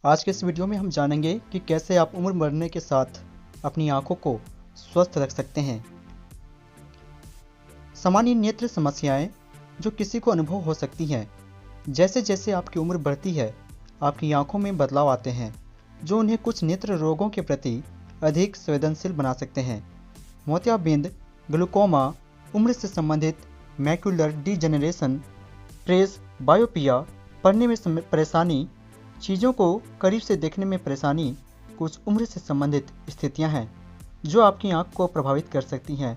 आज के इस वीडियो में हम जानेंगे कि कैसे आप उम्र बढ़ने के साथ अपनी आंखों को स्वस्थ रख सकते हैं। सामान्य नेत्र समस्याएं जो किसी को अनुभव हो सकती हैं। जैसे जैसे आपकी उम्र बढ़ती है, आपकी आंखों में बदलाव आते हैं जो उन्हें कुछ नेत्र रोगों के प्रति अधिक संवेदनशील बना सकते हैं। मोतियाबिंद, ग्लूकोमा, उम्र से संबंधित मैक्यूलर डिजेनरेशन, प्रेस बायोपिया, पढ़ने में परेशानी, चीज़ों को करीब से देखने में परेशानी कुछ उम्र से संबंधित स्थितियां हैं जो आपकी आंख को प्रभावित कर सकती हैं।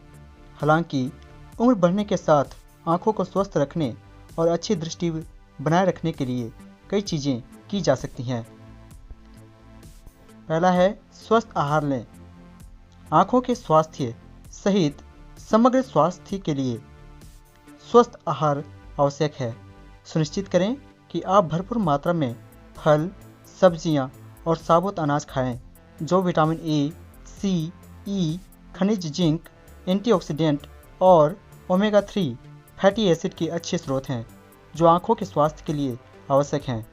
हालांकि उम्र बढ़ने के साथ आंखों को स्वस्थ रखने और अच्छी दृष्टि बनाए रखने के लिए कई चीज़ें की जा सकती हैं। पहला है स्वस्थ आहार लें। आंखों के स्वास्थ्य सहित समग्र स्वास्थ्य के लिए स्वस्थ आहार आवश्यक है। सुनिश्चित करें कि आप भरपूर मात्रा में फल, सब्जियां और साबुत अनाज खाएं जो विटामिन ए, सी, ई, खनिज, जिंक, एंटीऑक्सीडेंट और ओमेगा 3 फैटी एसिड के अच्छे स्रोत हैं जो आंखों के स्वास्थ्य के लिए आवश्यक हैं।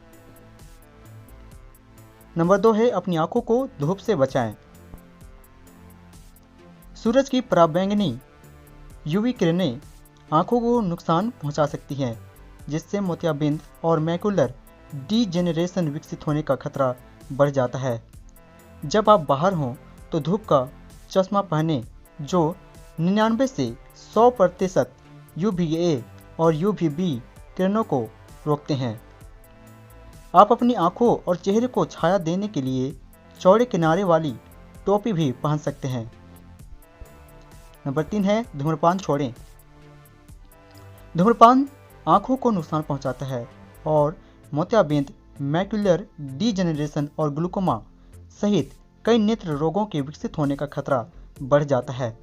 नंबर 2 है अपनी आंखों को धूप से बचाएं। सूरज की पराबैंगनी यूवी किरणें आंखों को नुकसान पहुंचा सकती हैं, जिससे मोतियाबिंद और मैकुलर डीजेनरेशन विकसित होने का खतरा बढ़ जाता है। जब आप बाहर हों तो धूप का चश्मा पहनें जो 99 से 100% यूवीए और यूवीबी किरणों को रोकते हैं। आप अपनी आंखों और चेहरे को छाया देने के लिए चौड़े किनारे वाली टोपी भी पहन सकते हैं। नंबर 3 है धूम्रपान छोड़ें। धूम्रपान आंखों को नुकसान पहुंचाता है और मोतियाबिंद, मैक्यूलर डीजेनरेशन और ग्लूकोमा सहित कई नेत्र रोगों के विकसित होने का खतरा बढ़ जाता है।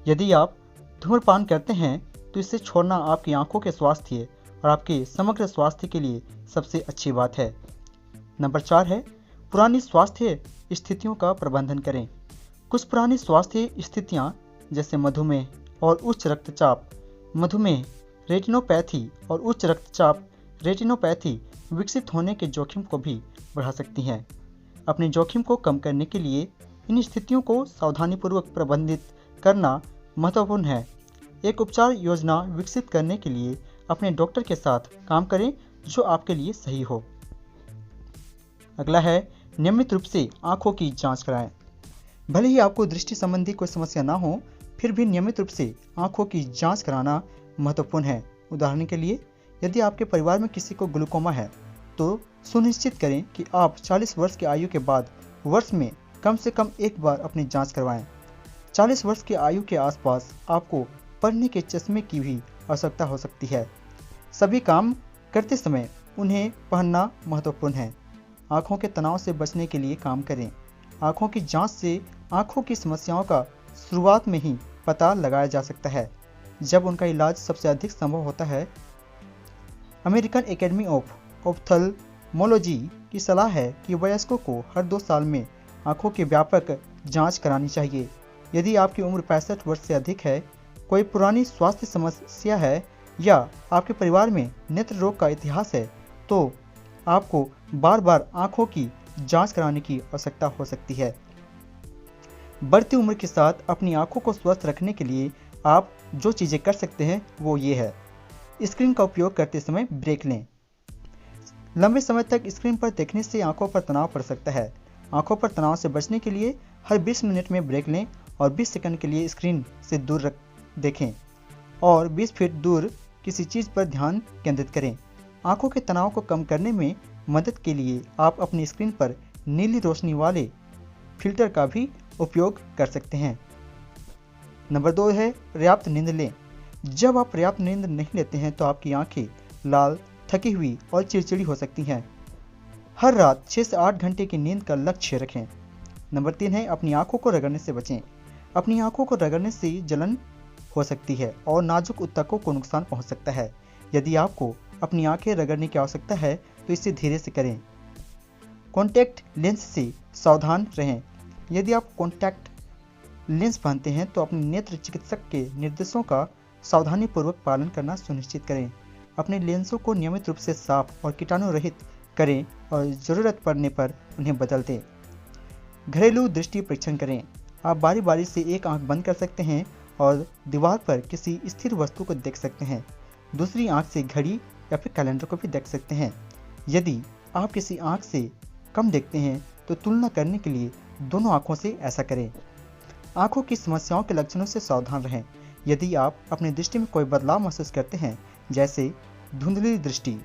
यदि आप धूम्रपान करते हैं तो इसे छोड़ना आपकी आंखों के स्वास्थ्य और आपके समग्र स्वास्थ्य के लिए सबसे अच्छी बात है। नंबर 4 है पुरानी स्वास्थ्य स्थितियों का प्रबंधन करें। कुछ पुरानी स्वास्थ्य स्थितियां जैसे मधुमेह और उच्च रक्तचाप, मधुमेह रेटिनोपैथी और उच्च रक्तचाप रेटिनोपैथी विकसित होने के जोखिम को भी बढ़ा सकती हैं। अपने जोखिम को कम करने के लिए इन स्थितियों को सावधानीपूर्वक प्रबंधित करना महत्वपूर्ण है। एक उपचार योजना विकसित करने के लिए अपने डॉक्टर के साथ काम करें जो आपके लिए सही हो। अगला है नियमित रूप से आंखों की जांच कराएं। भले ही आपको दृष्टि संबंधी कोई समस्या ना हो, फिर भी नियमित रूप से आंखों की जांच कराना महत्वपूर्ण है। उदाहरण के लिए, यदि आपके परिवार में किसी को ग्लूकोमा है तो सुनिश्चित करें कि आप 40 वर्ष की आयु के बाद वर्ष में कम से कम एक बार अपनी जांच करवाएं। 40 वर्ष की आयु के आसपास आपको पढ़ने के चश्मे की भी आवश्यकता हो सकती है। सभी काम करते समय उन्हें पहनना महत्वपूर्ण है। आंखों के तनाव से बचने के लिए काम करें। आंखों की जांच से आंखों की समस्याओं का शुरुआत में ही पता लगाया जा सकता है, जब उनका इलाज सबसे अधिक संभव होता है। अमेरिकन एकेडमी ऑफ ऑप्थल्मोलॉजी की सलाह है कि वयस्कों को हर 2 साल में आंखों की व्यापक जांच करानी चाहिए। यदि आपकी उम्र 65 वर्ष से अधिक है, कोई पुरानी स्वास्थ्य समस्या है या आपके परिवार में नेत्र रोग का इतिहास है, तो आपको बार बार आंखों की जांच कराने की आवश्यकता हो सकती है। बढ़ती उम्र के साथ अपनी आंखों को स्वस्थ रखने के लिए आप जो चीज़ें कर सकते हैं वो ये है। स्क्रीन का उपयोग करते समय ब्रेक लें। लंबे समय तक स्क्रीन पर देखने से आंखों पर तनाव पड़ सकता है। आंखों पर तनाव से बचने के लिए हर 20 मिनट में ब्रेक लें और 20 सेकंड के लिए स्क्रीन से दूर देखें और 20 फीट दूर किसी चीज़ पर ध्यान केंद्रित करें। आंखों के तनाव को कम करने में मदद के लिए आप अपनी स्क्रीन पर नीली रोशनी वाले फिल्टर का भी उपयोग कर सकते हैं। नंबर 2 है पर्याप्त नींद लें। जब आप पर्याप्त नींद नहीं लेते हैं तो आपकी आंखें लाल, थकी हुई और चिड़चिड़ी हो सकती हैं। हर रात 6 से 8 घंटे की नींद का लक्ष्य रखें। नंबर 3 है अपनी आंखों को रगड़ने से बचें। अपनी आंखों को रगड़ने से जलन हो सकती है और नाजुक ऊतकों को नुकसान पहुंच सकता है। यदि आपको अपनी आंखें रगड़ने की आवश्यकता है तो इसे धीरे से करें। कॉन्टैक्ट लेंस से सावधान रहें। यदि आप कॉन्टैक्ट लेंस पहनते हैं तो अपने नेत्र चिकित्सक के निर्देशों का सावधानीपूर्वक पालन करना सुनिश्चित करें। अपने लेंसों को नियमित रूप से साफ और कीटाणु रहित करें और ज़रूरत पड़ने पर उन्हें बदल दें। घरेलू दृष्टि परीक्षण करें। आप बारी बारी से एक आंख बंद कर सकते हैं और दीवार पर किसी स्थिर वस्तु को देख सकते हैं। दूसरी आंख से घड़ी या फिर कैलेंडर को भी देख सकते हैं। यदि आप किसी आंख से कम देखते हैं तो तुलना करने के लिए दोनों आंखों से ऐसा करें। आंखों की समस्याओं के लक्षणों से सावधान रहें। यदि आप अपनी दृष्टि में कोई बदलाव महसूस करते हैं, जैसे धुंधली दृष्टि,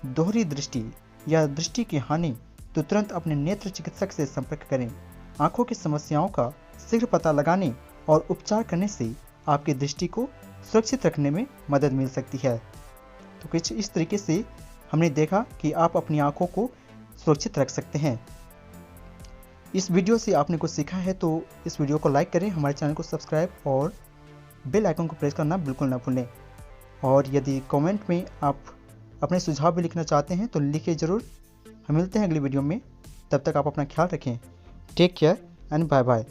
दोहरी दृष्टि या दृष्टि की हानि, तो तुरंत अपने नेत्र चिकित्सक से संपर्क करें। आंखों की समस्याओं का शीघ्र पता लगाने और उपचार करने से आपकी दृष्टि को सुरक्षित रखने में मदद मिल सकती है। तो कुछ इस तरीके से हमने देखा कि आप अपनी आंखों को सुरक्षित रख सकते हैं। इस वीडियो से आपने कुछ सीखा है तो इस वीडियो को लाइक करें, हमारे चैनल को सब्सक्राइब और बेल आइकन को प्रेस करना बिल्कुल ना भूलें। और यदि कमेंट में आप अपने सुझाव भी लिखना चाहते हैं तो लिखिए ज़रूर। हम मिलते हैं अगली वीडियो में। तब तक आप अपना ख्याल रखें। Take care and bye bye.